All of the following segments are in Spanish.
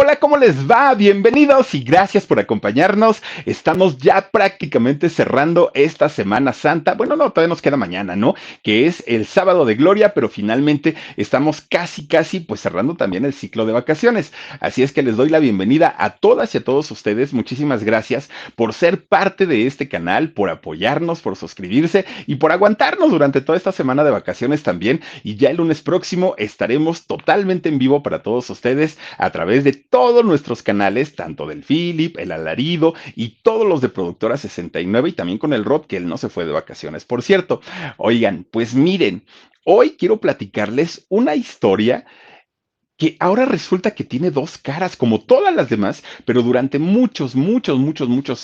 Hola, ¿cómo les va? Bienvenidos y gracias por acompañarnos. Estamos ya prácticamente cerrando esta Semana Santa. Bueno, no, todavía nos queda mañana, ¿no? Que es el sábado de gloria, pero finalmente estamos casi, pues cerrando también el ciclo de vacaciones. Así es que les doy la bienvenida a todas y a todos ustedes. Muchísimas gracias por ser parte de este canal, por apoyarnos, por suscribirse y por aguantarnos durante toda esta semana de vacaciones también. Y ya el lunes próximo estaremos totalmente en vivo para todos ustedes a través de todos nuestros canales, tanto del Philip, el Alarido y todos los de Productora 69 y nueve y también con el Rod, que él no se fue de vacaciones, por cierto. Oigan, pues miren, hoy quiero platicarles una historia que ahora resulta que tiene dos caras, como todas las demás, pero durante muchos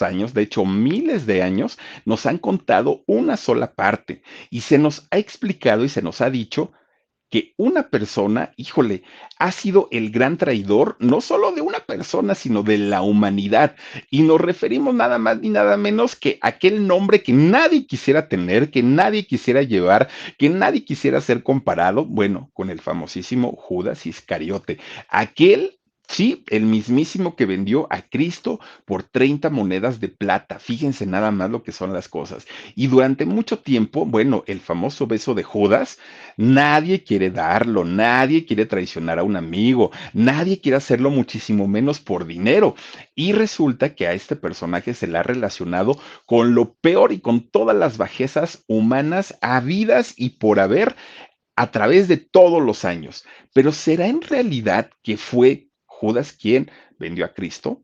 años, de hecho miles de años, nos han contado una sola parte y se nos ha explicado y se nos ha dicho que una persona, híjole, ha sido el gran traidor, no solo de una persona, sino de la humanidad. Y nos referimos nada más ni nada menos que aquel nombre que nadie quisiera tener, que nadie quisiera llevar, que nadie quisiera ser comparado, bueno, con el famosísimo Judas Iscariote. Aquel Sí, el mismísimo que vendió a Cristo por 30 monedas de plata. Fíjense nada más lo que son las cosas. Y durante mucho tiempo, bueno, el famoso beso de Judas, nadie quiere darlo, nadie quiere traicionar a un amigo, nadie quiere hacerlo muchísimo menos por dinero. Y resulta que a este personaje se le ha relacionado con lo peor y con todas las bajezas humanas habidas y por haber a través de todos los años. Pero ¿será en realidad que fue Judas quien vendió a Cristo?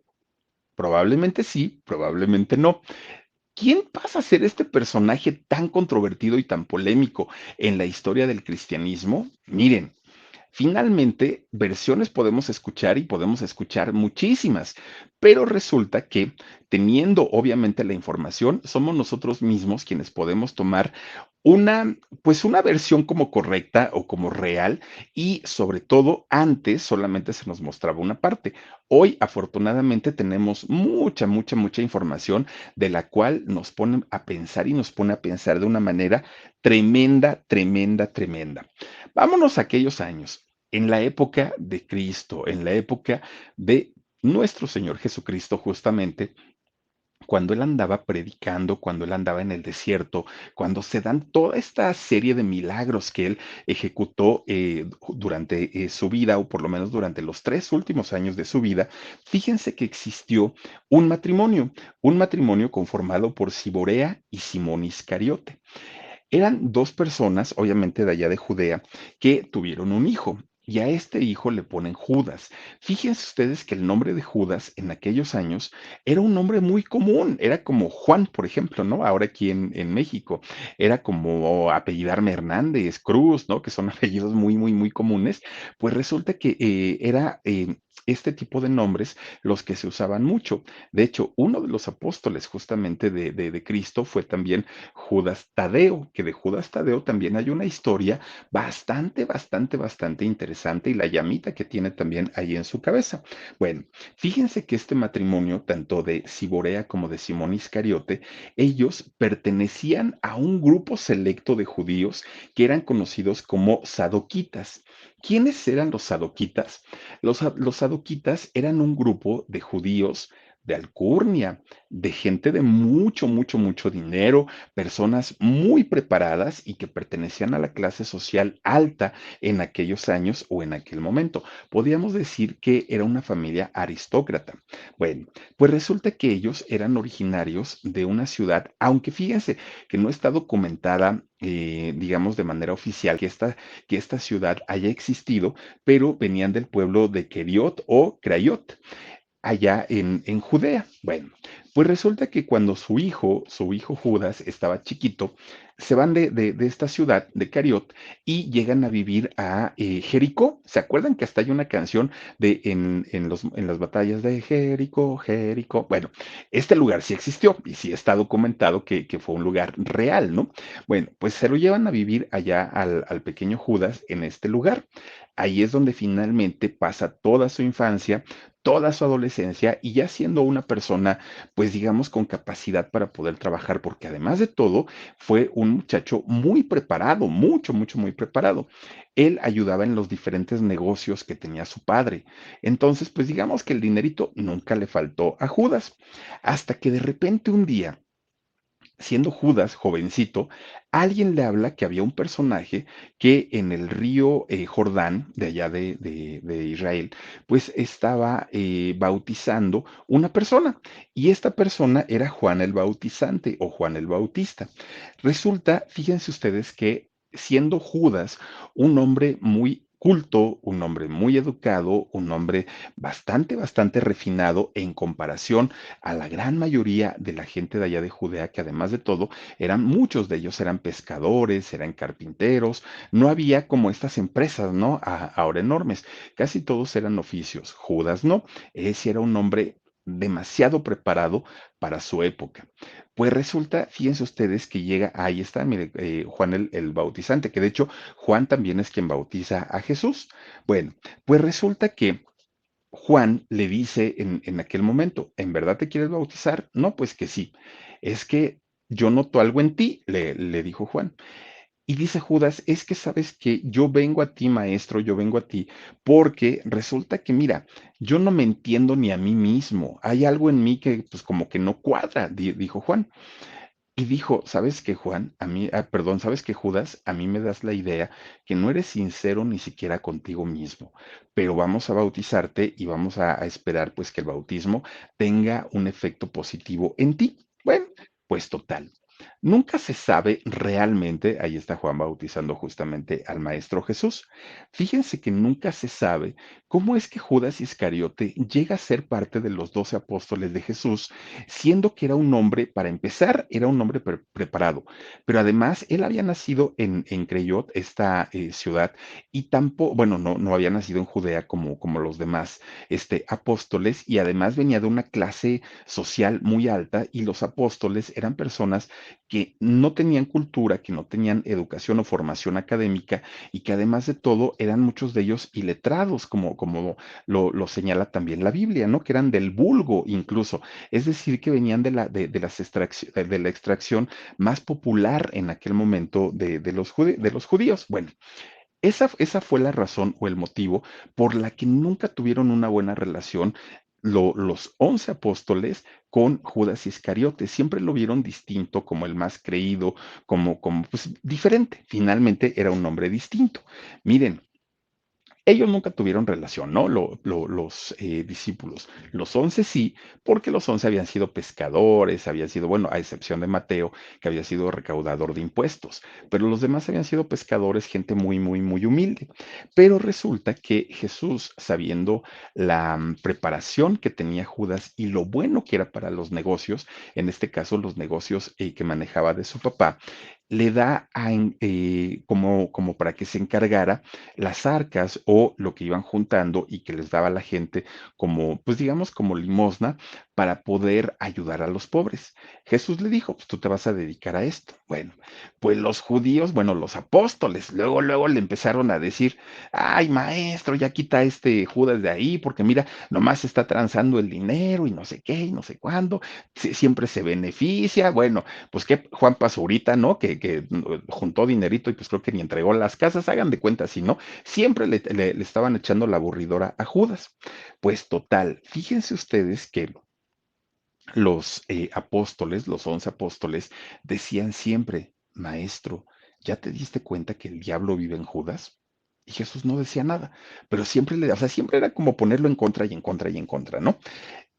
Probablemente sí, probablemente no. ¿Quién pasa a ser este personaje tan controvertido y tan polémico en la historia del cristianismo? Miren, finalmente, versiones podemos escuchar y podemos escuchar muchísimas, pero resulta que teniendo obviamente la información, somos nosotros mismos quienes podemos tomar pues una versión como correcta o como real y sobre todo antes solamente se nos mostraba una parte. Hoy afortunadamente tenemos mucha información de la cual nos pone a pensar y nos pone a pensar de una manera tremenda. Vámonos a aquellos años, en la época de Cristo, en la época de nuestro Señor Jesucristo, justamente, cuando Él andaba predicando, cuando Él andaba en el desierto, cuando se dan toda esta serie de milagros que Él ejecutó durante su vida, o por lo menos durante los 3 últimos años de su vida, fíjense que existió un matrimonio conformado por Siborea y Simón Iscariote. Eran dos personas, obviamente de allá de Judea, que tuvieron un hijo. Y a este hijo le ponen Judas. Fíjense ustedes que el nombre de Judas en aquellos años era un nombre muy común. Era como Juan, por ejemplo, ¿no? Ahora aquí en México. Era como apellidarme Hernández, Cruz, ¿no? Que son apellidos muy comunes. Pues resulta que era este tipo de nombres los que se usaban mucho. De hecho, uno de los apóstoles justamente de Cristo fue también Judas Tadeo, que de Judas Tadeo también hay una historia bastante interesante y la llamita que tiene también ahí en su cabeza. Bueno, fíjense que este matrimonio, tanto de Siborea como de Simón Iscariote, ellos pertenecían a un grupo selecto de judíos que eran conocidos como sadoquitas. ¿Quiénes eran los sadoquitas? Los sadoquitas eran un grupo de judíos de alcurnia, de gente de mucho dinero, personas muy preparadas y que pertenecían a la clase social alta en aquellos años o en aquel momento. Podríamos decir que era una familia aristócrata. Bueno, pues resulta que ellos eran originarios de una ciudad, aunque fíjense que no está documentada, digamos, de manera oficial que esta ciudad haya existido, pero venían del pueblo de Keriot o Crayot allá en Judea. Bueno, pues resulta que cuando su hijo Judas estaba chiquito, se van de esta ciudad, de Cariot, y llegan a vivir a Jericó. ¿Se acuerdan que hasta hay una canción de en las batallas de Jericó, Jericó? Bueno, este lugar sí existió y sí está documentado que fue un lugar real, ¿no? Bueno, pues se lo llevan a vivir allá al pequeño Judas en este lugar. Ahí es donde finalmente pasa toda su infancia, toda su adolescencia y ya siendo una persona, pues digamos, con capacidad para poder trabajar, porque además de todo, fue un muchacho muy preparado, mucho, mucho, muy preparado. Él ayudaba en los diferentes negocios que tenía su padre. Entonces, pues digamos que el dinerito nunca le faltó a Judas, hasta que de repente un día, siendo Judas jovencito, alguien le habla que había un personaje que en el río Jordán, de allá de Israel, pues estaba bautizando una persona. Y esta persona era Juan el Bautizante o Juan el Bautista. Resulta, fíjense ustedes que siendo Judas un hombre muy culto, un hombre muy educado, un hombre bastante, bastante refinado en comparación a la gran mayoría de la gente de allá de Judea, que además de todo, eran muchos de ellos eran pescadores, eran carpinteros, no había como estas empresas, ¿no? Ahora enormes, casi todos eran oficios. Judas no, ese era un hombre demasiado preparado para su época. Pues resulta, fíjense ustedes que llega, ahí está, mire, Juan el Bautizante, que de hecho Juan también es quien bautiza a Jesús. Bueno, pues resulta que Juan le dice en aquel momento, ¿en verdad te quieres bautizar? No, pues que sí. Es que yo noto algo en ti, le dijo Juan. Y dice Judas, es que sabes que yo vengo a ti, maestro, yo vengo a ti, porque resulta que, mira, yo no me entiendo ni a mí mismo. Hay algo en mí que, pues, como que no cuadra, dijo Juan. Y dijo, ¿sabes qué, Juan? Perdón, ¿sabes qué, Judas? A mí me das la idea que no eres sincero ni siquiera contigo mismo, pero vamos a bautizarte y vamos a esperar pues que el bautismo tenga un efecto positivo en ti. Bueno, pues total. Nunca se sabe realmente, ahí está Juan bautizando justamente al Maestro Jesús. Fíjense que nunca se sabe cómo es que Judas Iscariote llega a ser parte de los 12 apóstoles de Jesús, siendo que era un hombre, para empezar, era un hombre preparado, pero además él había nacido en Creyot, esta ciudad, y tampoco, bueno, no había nacido en Judea como los demás apóstoles, y además venía de una clase social muy alta, y los apóstoles eran personas que no tenían cultura, que no tenían educación o formación académica, y que además de todo eran muchos de ellos iletrados, como lo señala también la Biblia, ¿no? Que eran del vulgo incluso, es decir, que venían de la extracción más popular en aquel momento de los judíos. Bueno, esa fue la razón o el motivo por la que nunca tuvieron una buena relación los 11 apóstoles con Judas Iscariote. Siempre lo vieron distinto, como el más creído, como pues diferente. Finalmente era un hombre distinto. Miren, ellos nunca tuvieron relación, ¿no? Los discípulos. Los 11 sí, porque los 11 habían sido pescadores, habían sido, bueno, a excepción de Mateo, que había sido recaudador de impuestos, pero los demás habían sido pescadores, gente muy, muy, muy humilde. Pero resulta que Jesús, sabiendo la preparación que tenía Judas y lo bueno que era para los negocios, en este caso los negocios que manejaba de su papá, le da como para que se encargara las arcas o lo que iban juntando y que les daba a la gente como, pues digamos, como limosna para poder ayudar a los pobres. Jesús le dijo, pues tú te vas a dedicar a esto. Bueno, pues los judíos, bueno, los apóstoles, luego le empezaron a decir, ay, maestro, ya quita este Judas de ahí, porque mira, nomás está transando el dinero y no sé qué y no sé cuándo, siempre se beneficia. Bueno, pues que Juan Pazurita, ¿no? Que juntó dinerito y pues creo que ni entregó las casas, hagan de cuenta si no, siempre le estaban echando la aburridora a Judas. Pues total, fíjense ustedes que los apóstoles, los 11 apóstoles, decían siempre, maestro, ¿ya te diste cuenta que el diablo vive en Judas? Y Jesús no decía nada, pero siempre o sea, siempre era como ponerlo en contra y en contra y en contra, ¿no?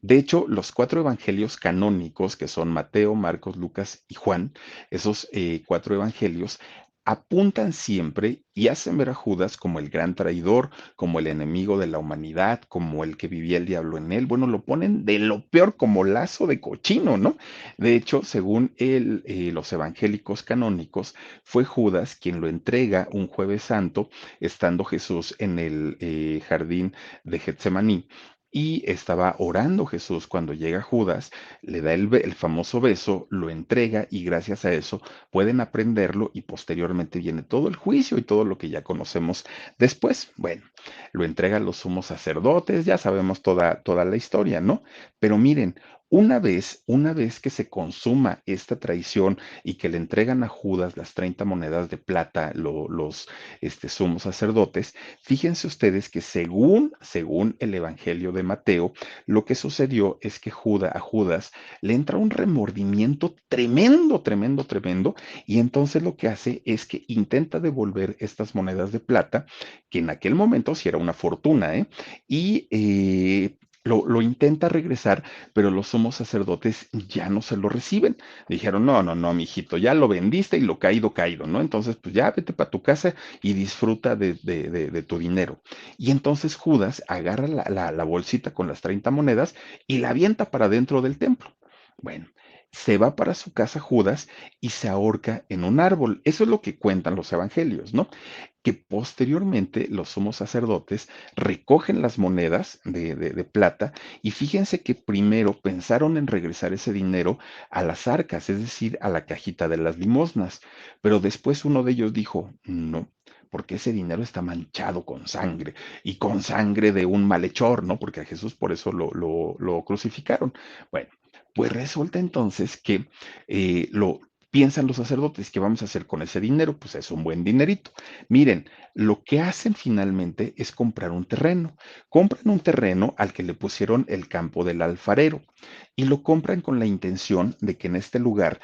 De hecho, los cuatro evangelios canónicos, que son Mateo, Marcos, Lucas y Juan, esos cuatro evangelios apuntan siempre y hacen ver a Judas como el gran traidor, como el enemigo de la humanidad, como el que vivía el diablo en él. Bueno, lo ponen de lo peor como lazo de cochino, ¿no? De hecho, según los evangélicos canónicos, fue Judas quien lo entrega un jueves santo, estando Jesús en el jardín de Getsemaní, y estaba orando Jesús cuando llega Judas, le da el famoso beso, lo entrega y gracias a eso pueden aprenderlo y posteriormente viene todo el juicio y todo lo que ya conocemos después. Bueno, lo entrega a los sumos sacerdotes, ya sabemos toda la historia, ¿no? Pero miren, una vez que se consuma esta traición y que le entregan a Judas las 30 monedas de plata, los sumos sacerdotes, fíjense ustedes que según el Evangelio de Mateo, lo que sucedió es que a Judas le entra un remordimiento tremendo, tremendo, tremendo, y entonces lo que hace es que intenta devolver estas monedas de plata, que en aquel momento sí era una fortuna, ¿eh? Y lo intenta regresar, pero los sumos sacerdotes ya no se lo reciben. Dijeron, no, no, no, mijito, ya lo vendiste y lo caído, caído, ¿no? Entonces, pues ya vete para tu casa y disfruta de tu dinero. Y entonces Judas agarra la bolsita con las 30 monedas y la avienta para dentro del templo. Bueno, se va para su casa Judas y se ahorca en un árbol. Eso es lo que cuentan los evangelios, ¿no? Que posteriormente los sumos sacerdotes recogen las monedas de plata y fíjense que primero pensaron en regresar ese dinero a las arcas, es decir, a la cajita de las limosnas, pero después uno de ellos dijo, no, porque ese dinero está manchado con sangre y con sangre de un malhechor, ¿no? Porque a Jesús por eso lo crucificaron. Bueno, pues resulta entonces que lo piensan los sacerdotes que vamos a hacer con ese dinero, pues es un buen dinerito. Miren, lo que hacen finalmente es comprar un terreno. Compran un terreno al que le pusieron el campo del alfarero y lo compran con la intención de que en este lugar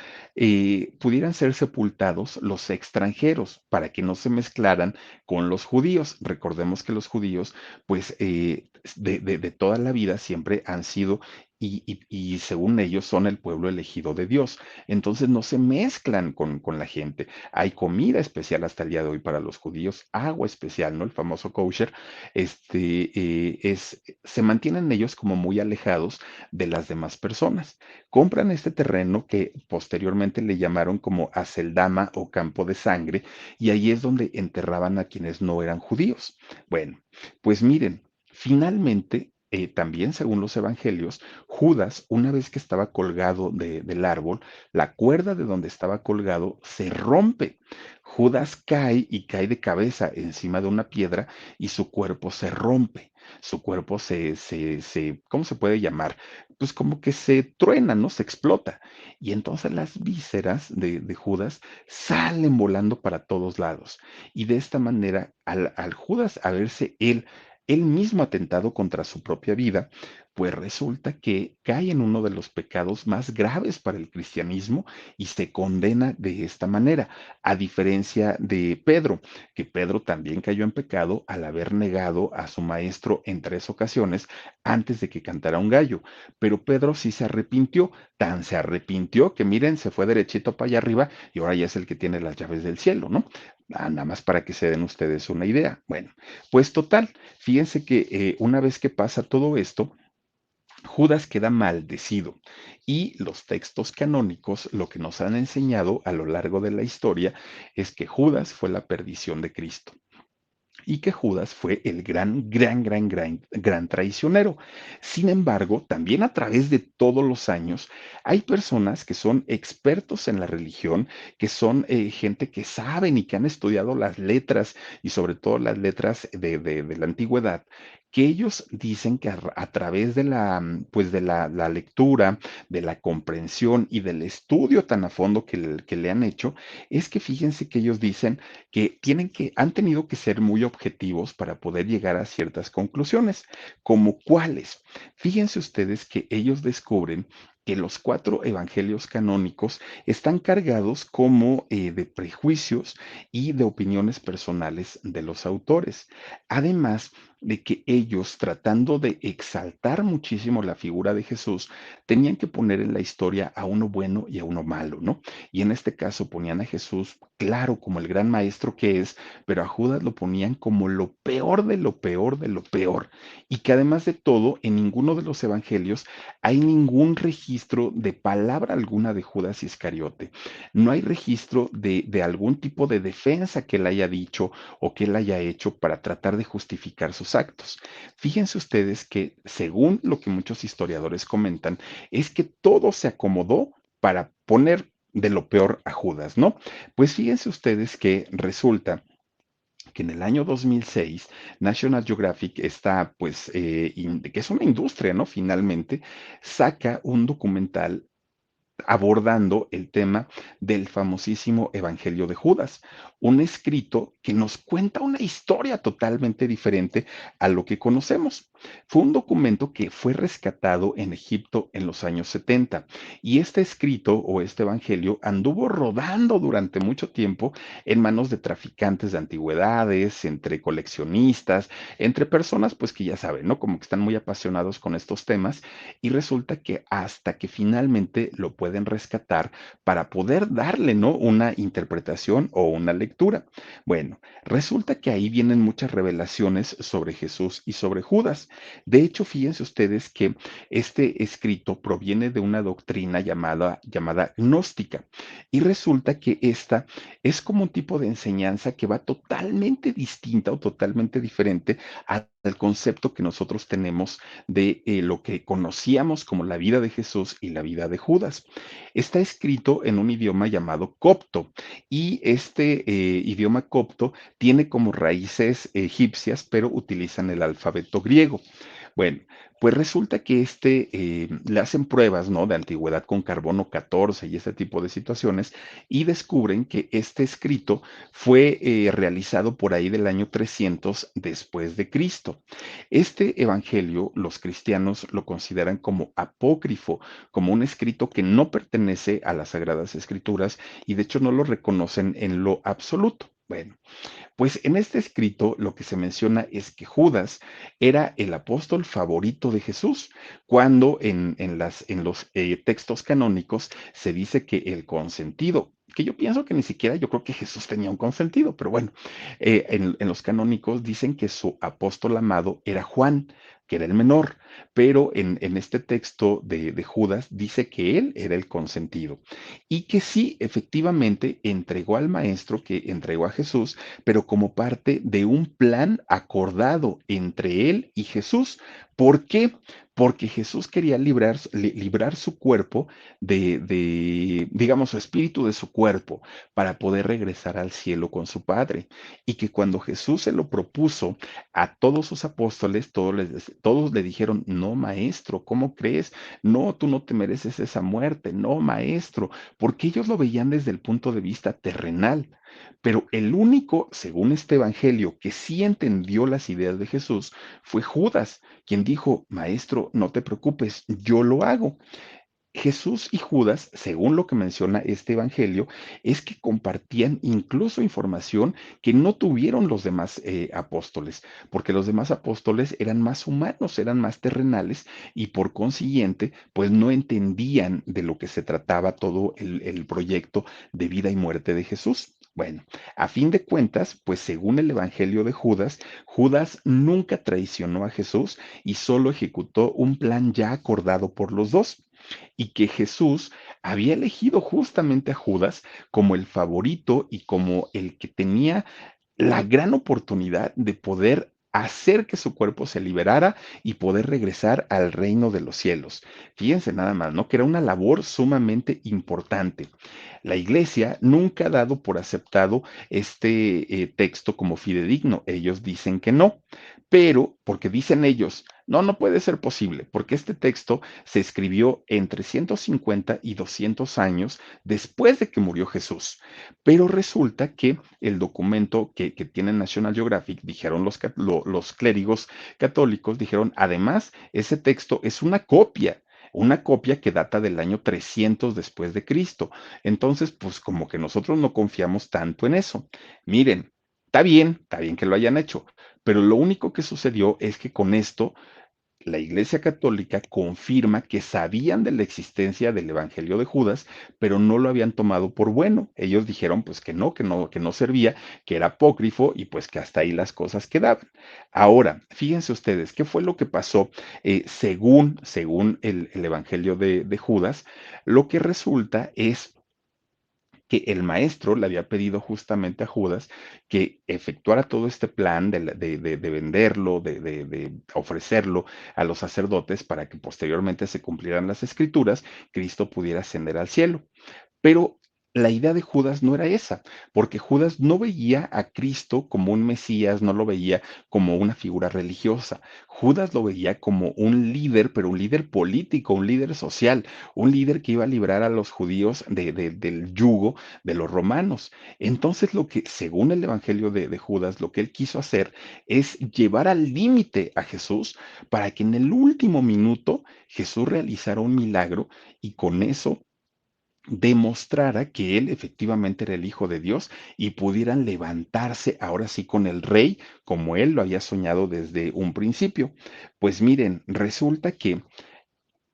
pudieran ser sepultados los extranjeros para que no se mezclaran con los judíos. Recordemos que los judíos, pues de toda la vida siempre han sido y según ellos son el pueblo elegido de Dios. Entonces no se mezclan con la gente. Hay comida especial hasta el día de hoy para los judíos, agua especial, ¿no? El famoso kosher, se mantienen ellos como muy alejados de las demás personas. Compran este terreno que posteriormente le llamaron como Aceldama o campo de sangre, y ahí es donde enterraban a quienes no eran judíos. Bueno, pues miren, finalmente también según los evangelios, Judas, una vez que estaba colgado del árbol, la cuerda de donde estaba colgado se rompe. Judas cae y cae de cabeza encima de una piedra y su cuerpo se rompe. Su cuerpo ¿cómo se puede llamar? Pues como que se truena, ¿no? Se explota. Y entonces las vísceras de Judas salen volando para todos lados. Y de esta manera, al Judas haberse él mismo atentado contra su propia vida, pues resulta que cae en uno de los pecados más graves para el cristianismo y se condena de esta manera, a diferencia de Pedro, que Pedro también cayó en pecado al haber negado a su maestro en 3 ocasiones antes de que cantara un gallo, pero Pedro sí se arrepintió, tan se arrepintió que miren, se fue derechito para allá arriba y ahora ya es el que tiene las llaves del cielo, ¿no? Nada más para que se den ustedes una idea. Bueno, pues total, fíjense que una vez que pasa todo esto, Judas queda maldecido y los textos canónicos lo que nos han enseñado a lo largo de la historia es que Judas fue la perdición de Cristo y que Judas fue el gran traicionero. Sin embargo, también a través de todos los años, hay personas que son expertos en la religión, que son gente que saben y que han estudiado las letras y sobre todo las letras de la antigüedad, que ellos dicen que a través de pues la lectura, de la comprensión y del estudio tan a fondo que le han hecho, es que fíjense que ellos dicen que han tenido que ser muy objetivos para poder llegar a ciertas conclusiones, como cuáles. Fíjense ustedes que ellos descubren que los 4 evangelios canónicos están cargados como de prejuicios y de opiniones personales de los autores. Además de que ellos, tratando de exaltar muchísimo la figura de Jesús, tenían que poner en la historia a uno bueno y a uno malo, ¿no? Y en este caso ponían a Jesús, claro, como el gran maestro que es, pero a Judas lo ponían como lo peor de lo peor de lo peor. Y que además de todo, en ninguno de los evangelios hay ningún registro de palabra alguna de Judas Iscariote. No hay registro de algún tipo de defensa que él haya dicho o que él haya hecho para tratar de justificar sus sus actos. Fíjense ustedes que, según lo que muchos historiadores comentan, es que todo se acomodó para poner de lo peor a Judas, ¿no? Pues fíjense ustedes que resulta que en el año 2006 National Geographic está, pues, que es una industria, ¿no? Finalmente, saca un documental abordando el tema del famosísimo Evangelio de Judas, un escrito que nos cuenta una historia totalmente diferente a lo que conocemos. Fue un documento que fue rescatado en Egipto en los años 70 y este escrito o este Evangelio anduvo rodando durante mucho tiempo en manos de traficantes de antigüedades, entre coleccionistas, entre personas pues que ya saben, ¿no? Como que están muy apasionados con estos temas y resulta que hasta que finalmente lo pueden rescatar para poder darle, ¿no? Una interpretación o una lectura. Bueno, resulta que ahí vienen muchas revelaciones sobre Jesús y sobre Judas. De hecho, fíjense ustedes que este escrito proviene de una doctrina llamada gnóstica y resulta que esta es como un tipo de enseñanza que va totalmente distinta o totalmente diferente al concepto que nosotros tenemos de lo que conocíamos como la vida de Jesús y la vida de Judas. Está escrito en un idioma llamado copto y este idioma copto tiene como raíces egipcias, pero utilizan el alfabeto griego. Bueno, pues resulta que le hacen pruebas, ¿no? De antigüedad con carbono 14 y este tipo de situaciones y descubren que este escrito fue realizado por ahí del año 300 después de Cristo. Este evangelio, los cristianos lo consideran como apócrifo, como un escrito que no pertenece a las Sagradas Escrituras y de hecho no lo reconocen en lo absoluto. Bueno, pues en este escrito lo que se menciona es que Judas era el apóstol favorito de Jesús, cuando en los textos canónicos se dice que el consentido, que yo pienso que ni siquiera yo creo que Jesús tenía un consentido, pero bueno, en los canónicos dicen que su apóstol amado era Juan, que era el menor, pero en este texto de Judas dice que él era el consentido y que sí, efectivamente, entregó al maestro que entregó a Jesús, pero como parte de un plan acordado entre él y Jesús. ¿Por qué? Porque Jesús quería librar su cuerpo digamos, su espíritu de su cuerpo para poder regresar al cielo con su Padre. Y que cuando Jesús se lo propuso a todos sus apóstoles, todos le dijeron, no, maestro, ¿cómo crees? No, tú no te mereces esa muerte, no, maestro, porque ellos lo veían desde el punto de vista terrenal. Pero el único, según este evangelio, que sí entendió las ideas de Jesús fue Judas, quien dijo, maestro, no te preocupes, yo lo hago. Jesús y Judas, según lo que menciona este evangelio, es que compartían incluso información que no tuvieron los demás apóstoles, porque los demás apóstoles eran más humanos, eran más terrenales y por consiguiente, pues no entendían de lo que se trataba todo el proyecto de vida y muerte de Jesús. Bueno, a fin de cuentas, pues según el Evangelio de Judas, Judas nunca traicionó a Jesús y solo ejecutó un plan ya acordado por los dos y que Jesús había elegido justamente a Judas como el favorito y como el que tenía la gran oportunidad de poder hacer que su cuerpo se liberara y poder regresar al reino de los cielos. Fíjense nada más, ¿no? Que era una labor sumamente importante. La iglesia nunca ha dado por aceptado este texto como fidedigno. Ellos dicen que no, pero porque dicen ellos, no, no puede ser posible, porque este texto se escribió entre 150 y 200 años después de que murió Jesús. Pero resulta que el documento que tiene National Geographic, dijeron los clérigos católicos, dijeron, además, ese texto es una copia que data del año 300 después de Cristo. Entonces, pues como que nosotros no confiamos tanto en eso. Miren, está bien que lo hayan hecho, pero lo único que sucedió es que con esto la Iglesia Católica confirma que sabían de la existencia del Evangelio de Judas, pero no lo habían tomado por bueno. Ellos dijeron pues que no servía, que era apócrifo y pues que hasta ahí las cosas quedaban. Ahora, fíjense ustedes, ¿qué fue lo que pasó según el Evangelio de Judas? Lo que resulta es que el maestro le había pedido justamente a Judas que efectuara todo este plan de venderlo, de ofrecerlo a los sacerdotes para que posteriormente se cumplieran las escrituras, Cristo pudiera ascender al cielo. Pero la idea de Judas no era esa, porque Judas no veía a Cristo como un Mesías, no lo veía como una figura religiosa. Judas lo veía como un líder, pero un líder político, un líder social, un líder que iba a librar a los judíos del yugo de los romanos. Entonces, lo que, según el Evangelio de Judas, lo que él quiso hacer es llevar al límite a Jesús para que en el último minuto Jesús realizara un milagro y con eso demostrara que él efectivamente era el Hijo de Dios y pudieran levantarse ahora sí con el rey como él lo había soñado desde un principio. Pues miren, resulta que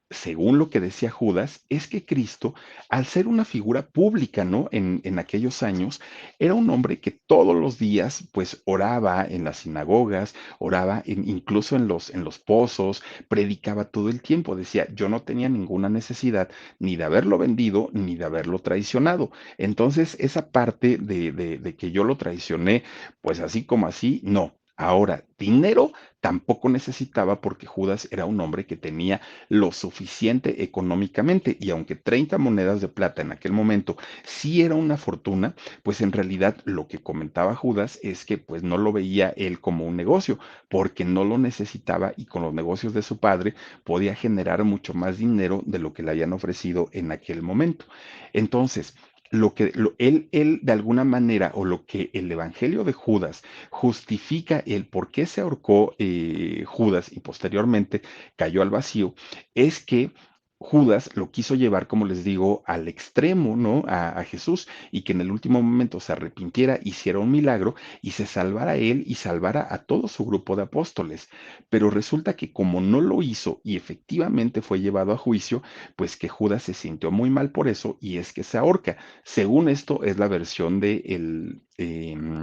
según lo que decía Judas, es que Cristo, al ser una figura pública, ¿no? En aquellos años, era un hombre que todos los días, pues, oraba en las sinagogas, oraba incluso en los pozos, predicaba todo el tiempo. Decía, yo no tenía ninguna necesidad ni de haberlo vendido, ni de haberlo traicionado. Entonces, esa parte de que yo lo traicioné, pues así como así, no. Ahora, dinero tampoco necesitaba porque Judas era un hombre que tenía lo suficiente económicamente y aunque 30 monedas de plata en aquel momento sí era una fortuna, pues en realidad lo que comentaba Judas es que pues no lo veía él como un negocio porque no lo necesitaba y con los negocios de su padre podía generar mucho más dinero de lo que le habían ofrecido en aquel momento. Entonces, él de alguna manera, o lo que el Evangelio de Judas justifica el por qué se ahorcó Judas y posteriormente cayó al vacío, es que Judas lo quiso llevar, como les digo, al extremo, ¿no? A Jesús y que en el último momento se arrepintiera, hiciera un milagro y se salvara a él y salvara a todo su grupo de apóstoles. Pero resulta que como no lo hizo y efectivamente fue llevado a juicio, pues que Judas se sintió muy mal por eso y es que se ahorca. Según esto es la versión de el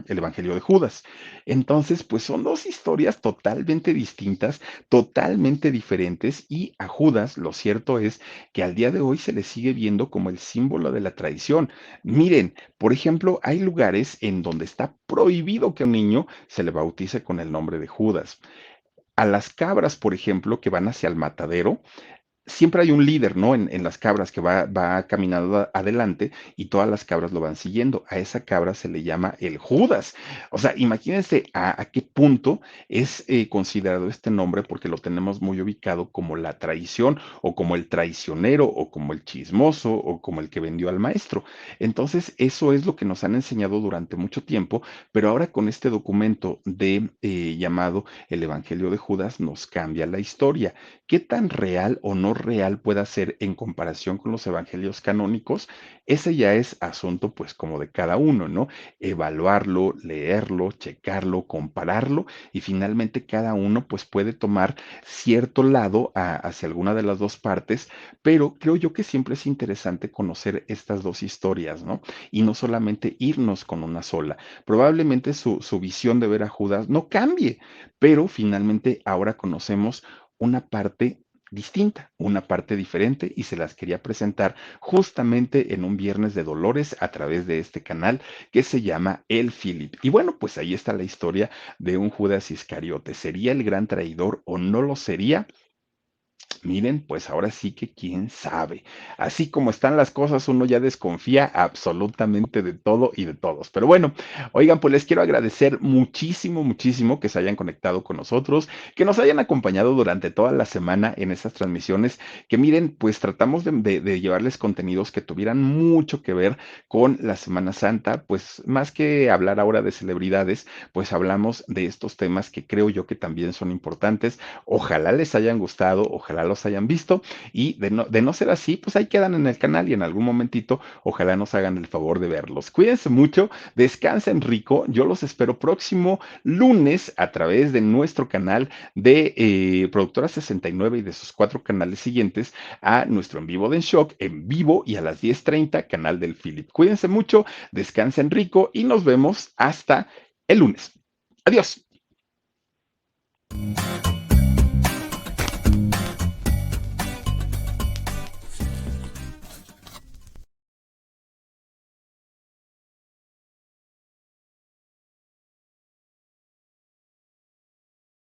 Evangelio de Judas. Entonces, pues son dos historias totalmente distintas, totalmente diferentes y a Judas lo cierto es que al día de hoy se le sigue viendo como el símbolo de la traición. Miren, por ejemplo, hay lugares en donde está prohibido que a un niño se le bautice con el nombre de Judas. A las cabras, por ejemplo, que van hacia el matadero, siempre hay un líder, ¿no? En las cabras que va caminando adelante y todas las cabras lo van siguiendo. A esa cabra se le llama el Judas. O sea, imagínense a qué punto es considerado este nombre porque lo tenemos muy ubicado como la traición o como el traicionero o como el chismoso o como el que vendió al maestro. Entonces, eso es lo que nos han enseñado durante mucho tiempo, pero ahora con este documento de llamado el Evangelio de Judas nos cambia la historia. ¿Qué tan real o no real pueda ser en comparación con los evangelios canónicos? Ese ya es asunto pues como de cada uno, ¿no? Evaluarlo, leerlo, checarlo, compararlo y finalmente cada uno pues puede tomar cierto lado hacia alguna de las dos partes, pero creo yo que siempre es interesante conocer estas dos historias, ¿no? Y no solamente irnos con una sola. Probablemente su visión de ver a Judas no cambie, pero finalmente ahora conocemos una parte distinta, una parte diferente y se las quería presentar justamente en un viernes de Dolores a través de este canal que se llama El Philip. Y bueno, pues ahí está la historia de un Judas Iscariote. ¿Sería el gran traidor o no lo sería? Miren, pues ahora sí que quién sabe. Así como están las cosas, uno ya desconfía absolutamente de todo y de todos. Pero bueno, oigan, pues les quiero agradecer muchísimo, muchísimo que se hayan conectado con nosotros, que nos hayan acompañado durante toda la semana en estas transmisiones, que miren, pues tratamos de llevarles contenidos que tuvieran mucho que ver con la Semana Santa, pues más que hablar ahora de celebridades, pues hablamos de estos temas que creo yo que también son importantes. Ojalá les hayan gustado, ojalá los hayan visto y de no ser así, pues ahí quedan en el canal y en algún momentito, ojalá nos hagan el favor de verlos. Cuídense mucho, descansen rico, yo los espero próximo lunes a través de nuestro canal de Productora 69 y de sus cuatro canales siguientes a nuestro en vivo de En Shock, en vivo y a las 10:30, canal del Philip. Cuídense mucho, descansen rico y nos vemos hasta el lunes. Adiós.